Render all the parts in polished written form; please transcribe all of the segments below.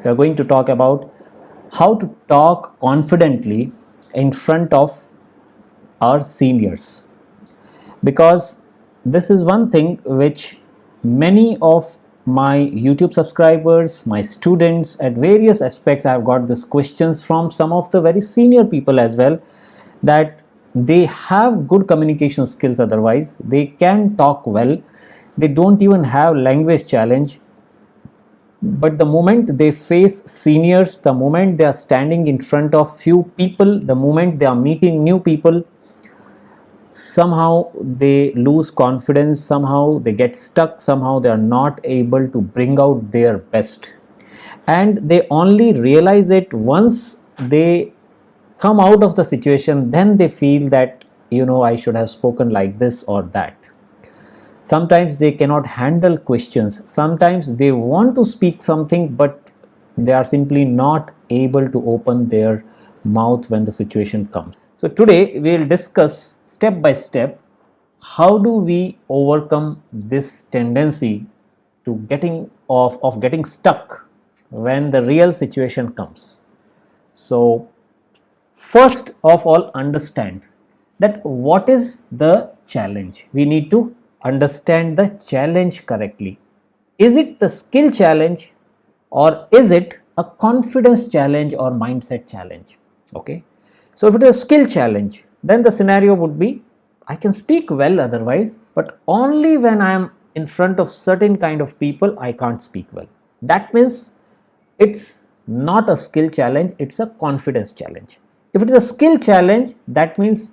We are going to talk about how to talk confidently in front of our seniors, because this is one thing which many of my YouTube subscribers, my students at various aspects, I have got these questions from some of the very senior people as well, that they have good communication skills, otherwise they can talk well, they don't even have language challenge, but the moment they face seniors, the moment they are standing in front of few people, the moment they are meeting new people, somehow they lose confidence, somehow they get stuck, somehow they are not able to bring out their best, and they only realize it once they come out of the situation. Then they feel that, I should have spoken like this or that. Sometimes they cannot handle questions, sometimes they want to speak something, but they are simply not able to open their mouth when the situation comes. So today we will discuss step by step how do we overcome this tendency to getting stuck when the real situation comes. So first of all, understand that what is the challenge. We need to understand the challenge correctly. Is it the skill challenge, or is it a confidence challenge or mindset challenge? Okay. So if it is a skill challenge, then the scenario would be, I can speak well otherwise, but only when I am in front of certain kind of people, I can't speak well. That means it's not a skill challenge, it's a confidence challenge. If it is a skill challenge, that means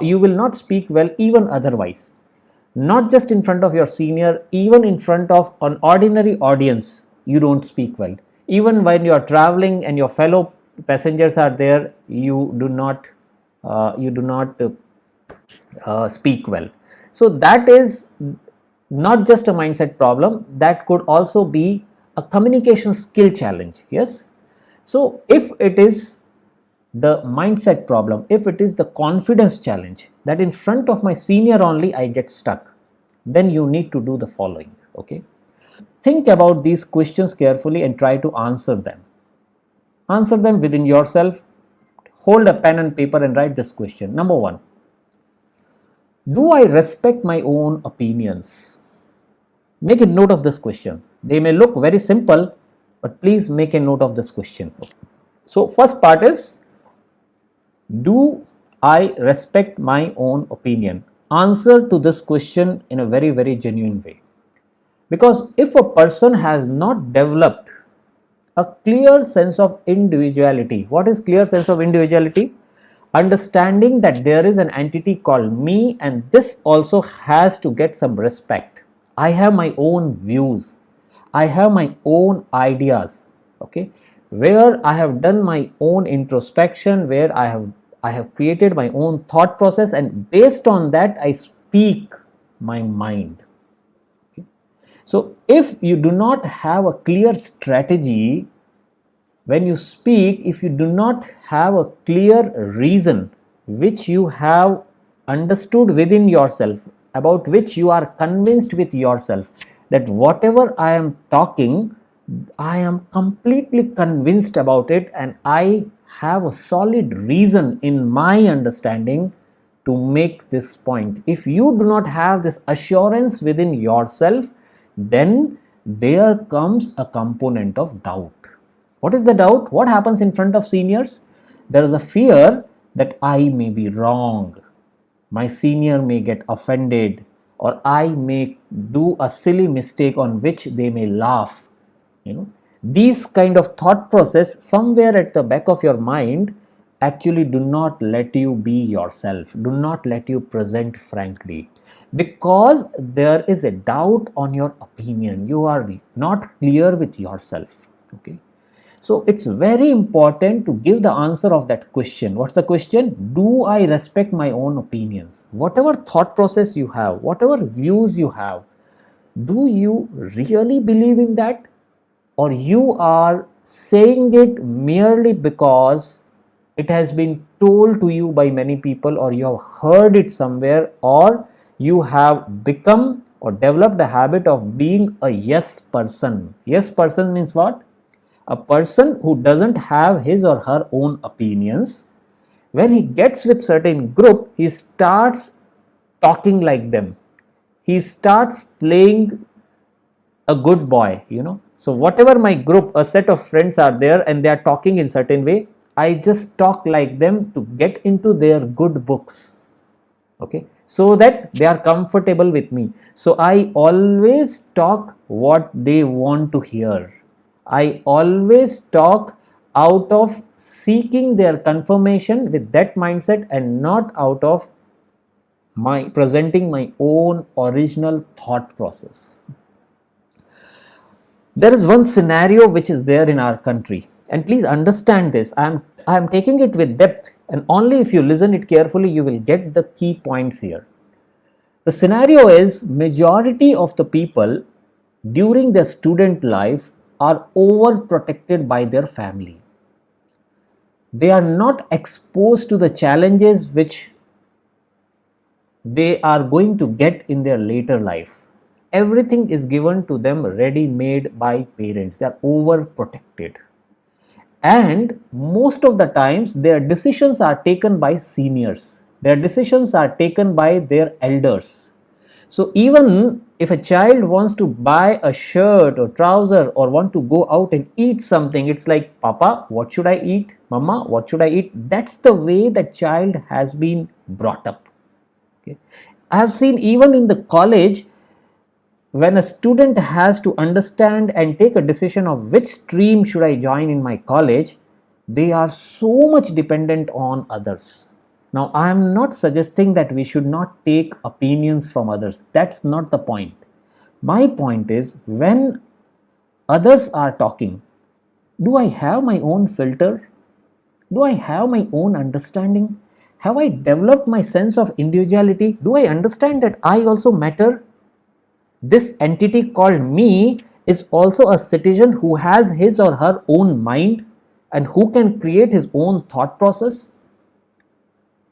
you will not speak well even otherwise. Not just in front of your senior, even in front of an ordinary audience, you don't speak well. Even when you are traveling and your fellow passengers are there, you do not speak well. So that is not just a mindset problem, that could also be a communication skill challenge. Yes. So if it is the mindset problem, if it is the confidence challenge, that in front of my senior only I get stuck, then you need to do the following. Okay. Think about these questions carefully and try to answer them. Answer them within yourself. Hold a pen and paper and write this question. Number one, do I respect my own opinions? Make a note of this question. They may look very simple, but please make a note of this question. Okay. So first part is, do I respect my own opinion? Answer to this question in a very, very genuine way. Because if a person has not developed a clear sense of individuality, what is clear sense of individuality? Understanding that there is an entity called me, and this also has to get some respect. I have my own views. I have my own ideas. Okay. Where I have done my own introspection, where I have created my own thought process, and based on that I speak my mind. Okay. So if you do not have a clear strategy when you speak, if you do not have a clear reason which you have understood within yourself, about which you are convinced with yourself, that whatever I am talking, I am completely convinced about it, and I have a solid reason in my understanding to make this point. If you do not have this assurance within yourself, then there comes a component of doubt. What is the doubt? What happens in front of seniors? There is a fear that I may be wrong, my senior may get offended, or I may do a silly mistake on which they may laugh. These kind of thought process somewhere at the back of your mind actually do not let you be yourself, do not let you present frankly, because there is a doubt on your opinion. You are not clear with yourself. Okay. So it's very important to give the answer of that question. What's the question? Do I respect my own opinions? Whatever thought process you have, whatever views you have, do you really believe in that? Or you are saying it merely because it has been told to you by many people, or you have heard it somewhere, or you have become or developed a habit of being a yes person. Yes person means what? A person who doesn't have his or her own opinions, when he gets with certain group, he starts talking like them. He starts playing a good boy, So whatever my group, a set of friends are there and they are talking in certain way, I just talk like them to get into their good books. Okay, so that they are comfortable with me. So I always talk what they want to hear. I always talk out of seeking their confirmation with that mindset and not out of my presenting my own original thought process. There is one scenario which is there in our country, and please understand this. I am taking it with depth, and only if you listen it carefully you will get the key points here. The scenario is majority of the people during their student life are overprotected by their family. They are not exposed to the challenges which they are going to get in their later life. Everything is given to them ready made by parents. They are overprotected. And most of the times their decisions are taken by seniors. Their decisions are taken by their elders. So even if a child wants to buy a shirt or trouser or want to go out and eat something, it's like, Papa, what should I eat? Mama, what should I eat? That's the way that child has been brought up. Okay. I have seen even in the college, when a student has to understand and take a decision of which stream should I join in my college, they are so much dependent on others. Now, I am not suggesting that we should not take opinions from others. That's not the point. My point is, when others are talking, do I have my own filter? Do I have my own understanding? Have I developed my sense of individuality? Do I understand that I also matter? This entity called me is also a citizen who has his or her own mind and who can create his own thought process.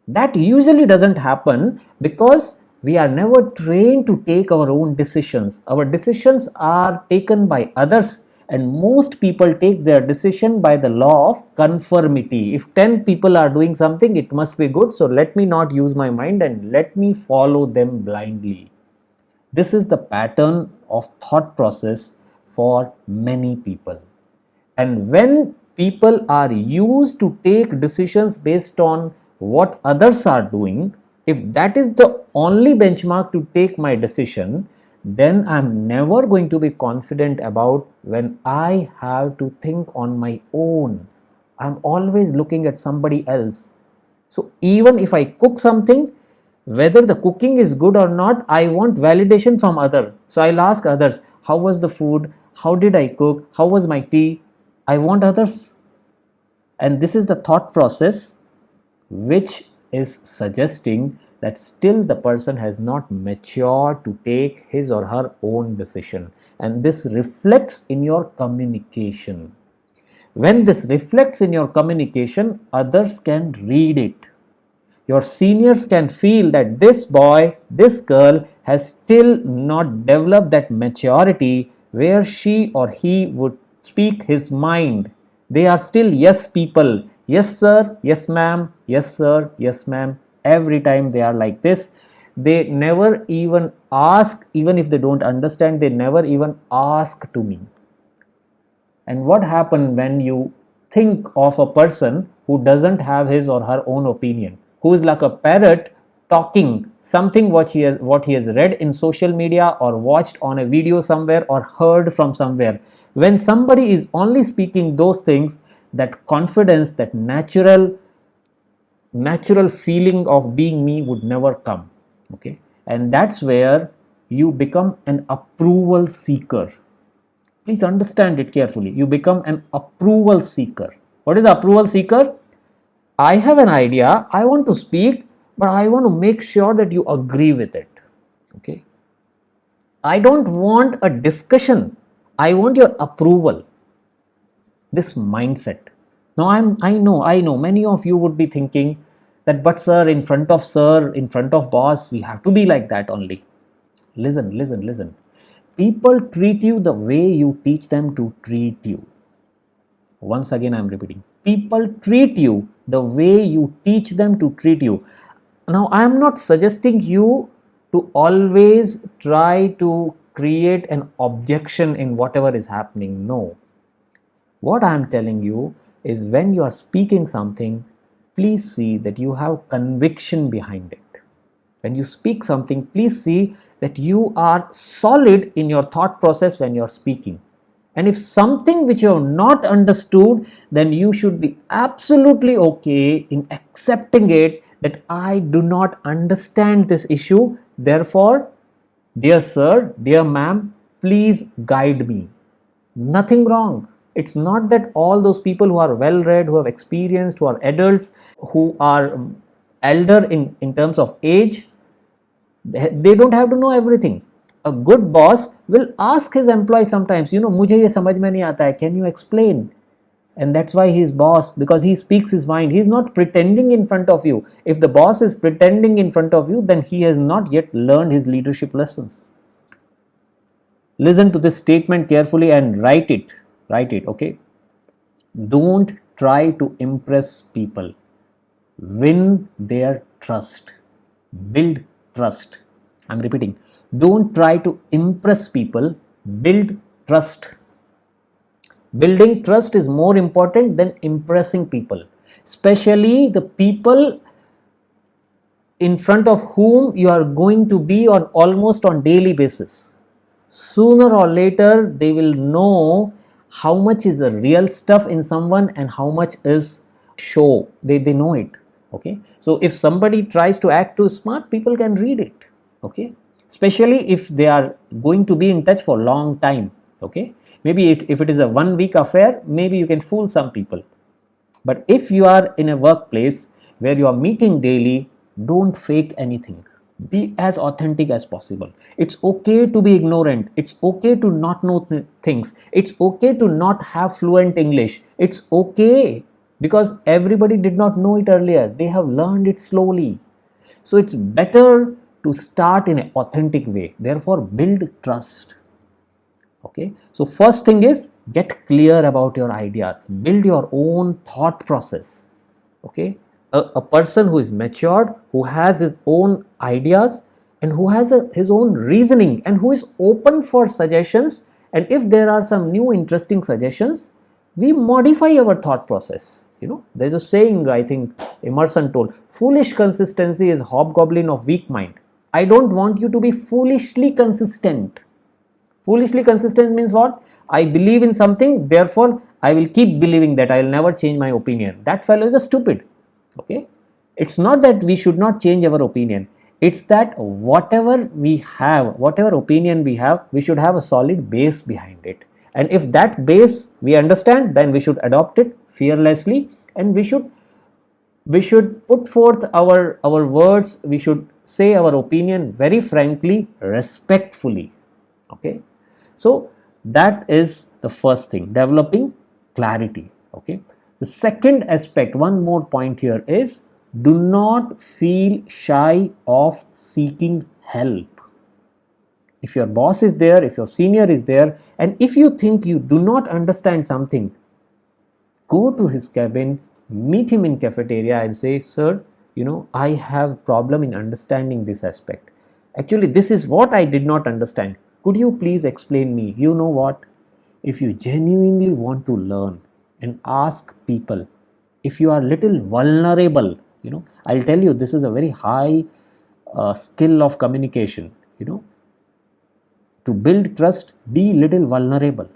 That usually doesn't happen because we are never trained to take our own decisions. Our decisions are taken by others, and most people take their decision by the law of conformity. If 10 people are doing something, it must be good, so let me not use my mind and let me follow them blindly. This is the pattern of thought process for many people. And when people are used to take decisions based on what others are doing, if that is the only benchmark to take my decision, then I'm never going to be confident about when I have to think on my own. I'm always looking at somebody else. So even if I cook something, whether the cooking is good or not, I want validation from others. So I'll ask others, how was the food? How did I cook? How was my tea? I want others. And this is the thought process which is suggesting that still the person has not matured to take his or her own decision. And this reflects in your communication. When this reflects in your communication, others can read it. Your seniors can feel that this boy, this girl has still not developed that maturity where she or he would speak his mind. They are still yes people. Yes sir, yes ma'am, yes sir, yes ma'am. Every time they are like this. They never even ask, even if they don't understand, they never even ask to me. And what happens when you think of a person who doesn't have his or her own opinion, who is like a parrot talking something what he has read in social media or watched on a video somewhere or heard from somewhere? When somebody is only speaking those things, that confidence, that natural feeling of being me would never come. Okay, and that's where you become an approval seeker. Please understand it carefully. You become an approval seeker. What is approval seeker? I have an idea, I want to speak, but I want to make sure that you agree with it. Okay. I don't want a discussion. I want your approval. This mindset. Now I know many of you would be thinking that, but sir, in front of boss, we have to be like that only. Listen. People treat you the way you teach them to treat you. Once again, I am repeating, people treat you the way you teach them to treat you. Now, I am not suggesting you to always try to create an objection in whatever is happening. No, what I am telling you is, when you are speaking something, please see that you have conviction behind it. When you speak something, please see that you are solid in your thought process when you are speaking. And if something which you have not understood, then you should be absolutely okay in accepting it, that I do not understand this issue. Therefore, dear sir, dear ma'am, please guide me. Nothing wrong. It's not that all those people who are well read, who have experienced, who are adults, who are elder in terms of age, they don't have to know everything. A good boss will ask his employee sometimes, मुझे ये समझ में नहीं आता है, can you explain? And that's why he's boss, because he speaks his mind. He's not pretending in front of you. If the boss is pretending in front of you, then he has not yet learned his leadership lessons. Listen to this statement carefully and write it. Okay? Don't try to impress people. Win their trust. Build trust. I'm repeating. Don't try to impress people. Build trust. Building trust is more important than impressing people, especially the people in front of whom you are going to be on almost on daily basis. Sooner or later, they will know how much is the real stuff in someone and how much is show. They know it. Okay. So if somebody tries to act too smart, people can read it. Okay. Especially if they are going to be in touch for a long time. Okay. Maybe if it is a 1 week affair, maybe you can fool some people. But if you are in a workplace where you are meeting daily, don't fake anything. Be as authentic as possible. It's okay to be ignorant. It's okay to not know things. It's okay to not have fluent English. It's okay, because everybody did not know it earlier. They have learned it slowly. So it's better to start in an authentic way. Therefore, build trust. Okay. So first thing is, get clear about your ideas. Build your own thought process. Okay. A person who is matured, who has his own ideas and who has his own reasoning and who is open for suggestions, and if there are some new interesting suggestions, we modify our thought process. There's a saying, I think Emerson told, foolish consistency is hobgoblin of weak mind. I don't want you to be foolishly consistent. Foolishly consistent means what? I believe in something, therefore I will keep believing that. I will never change my opinion. That fellow is a stupid. Okay. It's not that we should not change our opinion. It's that whatever we have, whatever opinion we have, we should have a solid base behind it. And if that base we understand, then we should adopt it fearlessly, and we should put forth our words. We should say our opinion very frankly, respectfully. Okay. So that is the first thing, developing clarity. Okay. The second aspect, one more point here is, do not feel shy of seeking help. If your boss is there, if your senior is there, and if you think you do not understand something, go to his cabin, meet him in cafeteria and say, sir, I have problem in understanding this aspect. Actually, this is what I did not understand. Could you please explain me? You know what? If you genuinely want to learn and ask people, if you are little vulnerable, I'll tell you, this is a very high skill of communication. To build trust, be little vulnerable.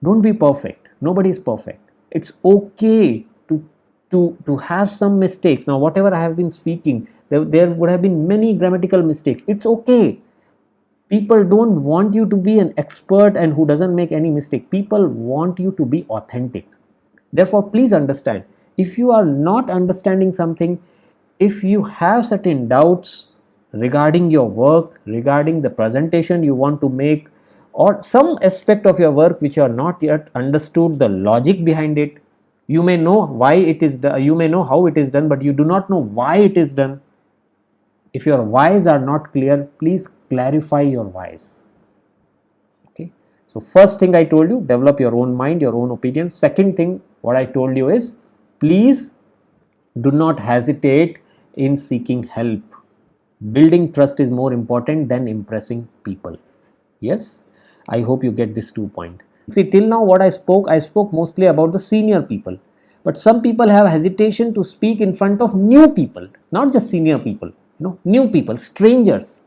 Don't be perfect. Nobody is perfect. It's okay to have some mistakes. Now, whatever I have been speaking, there would have been many grammatical mistakes. It's okay. People don't want you to be an expert and who doesn't make any mistake. People want you to be authentic. Therefore, please understand, if you are not understanding something, if you have certain doubts regarding your work, regarding the presentation you want to make, or some aspect of your work which you are not yet understood the logic behind it, you may know why it is done, you may know how it is done, but you do not know why it is done. If your whys are not clear, please clarify your whys. Okay. So first thing I told you, develop your own mind, your own opinion. Second thing, What I told you is, please do not hesitate in seeking help. Building trust is more important than impressing people. Yes, I hope you get this 2 point. See, till now what I spoke mostly about the senior people. But some people have hesitation to speak in front of new people, not just senior people, new people, strangers.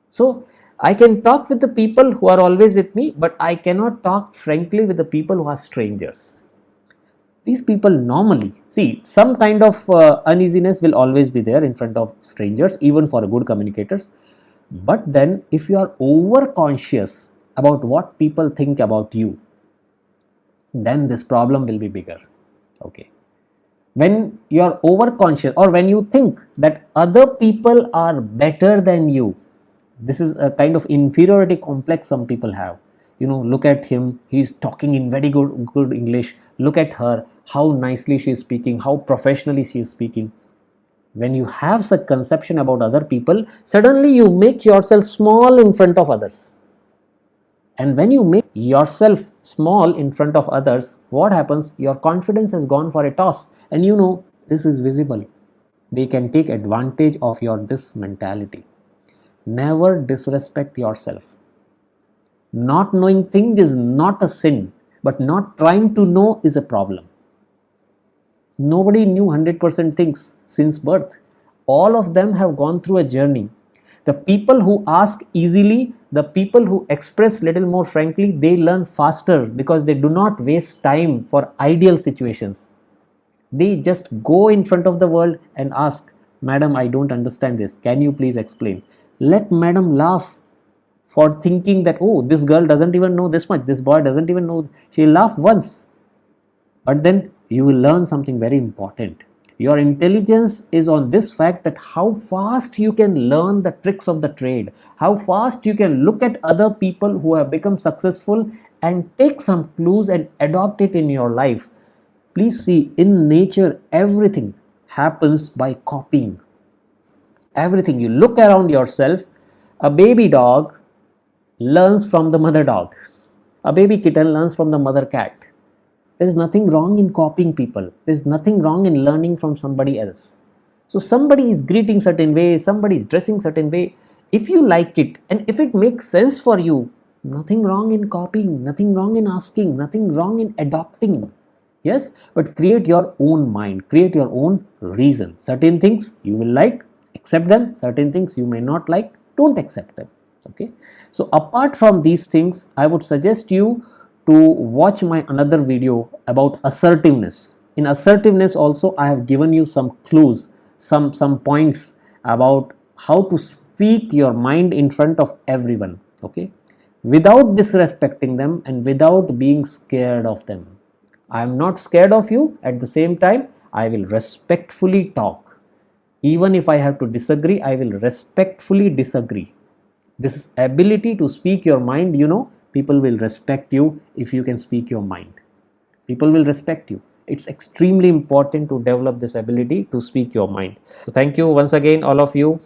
So I can talk with the people who are always with me, but I cannot talk frankly with the people who are strangers. These people normally, see, some kind of uneasiness will always be there in front of strangers, even for good communicators. But then if you are over conscious about what people think about you, then this problem will be bigger. Okay. When you are over conscious, or when you think that other people are better than you, this is a kind of inferiority complex some people have. Look at him, he's talking in very good English. Look at her, how nicely she is speaking, how professionally she is speaking. When you have such conception about other people, suddenly you make yourself small in front of others. And when you make yourself small in front of others, what happens? Your confidence has gone for a toss, and this is visible. They can take advantage of your this mentality. Never disrespect yourself. Not knowing things is not a sin, but not trying to know is a problem. Nobody knew 100% things since birth. All of them have gone through a journey. The people who ask easily, the people who express little more frankly, they learn faster because they do not waste time for ideal situations. They just go in front of the world and ask, "Madam, I don't understand this. Can you please explain?" Let madam laugh for thinking that, oh, this girl doesn't even know this much, this boy doesn't even know. She'll laugh once. But then you will learn something very important. Your intelligence is on this fact that how fast you can learn the tricks of the trade, how fast you can look at other people who have become successful and take some clues and adopt it in your life. Please see, in nature, everything happens by copying. Everything. You look around yourself, a baby dog learns from the mother dog. A baby kitten learns from the mother cat. There is nothing wrong in copying people. There is nothing wrong in learning from somebody else. So somebody is greeting certain way, somebody is dressing certain way. If you like it and if it makes sense for you, nothing wrong in copying, nothing wrong in asking, nothing wrong in adopting. Yes, but create your own mind, create your own reason. Certain things you will like, accept them. Certain things you may not like, don't accept them. Okay. So apart from these things, I would suggest you to watch my another video about assertiveness. In assertiveness also, I have given you some clues, some points about how to speak your mind in front of everyone. Okay. Without disrespecting them and without being scared of them. I am not scared of you. At the same time, I will respectfully talk. Even if I have to disagree, I will respectfully disagree. This ability to speak your mind, people will respect you if you can speak your mind. People will respect you. It's extremely important to develop this ability to speak your mind. So thank you once again, all of you.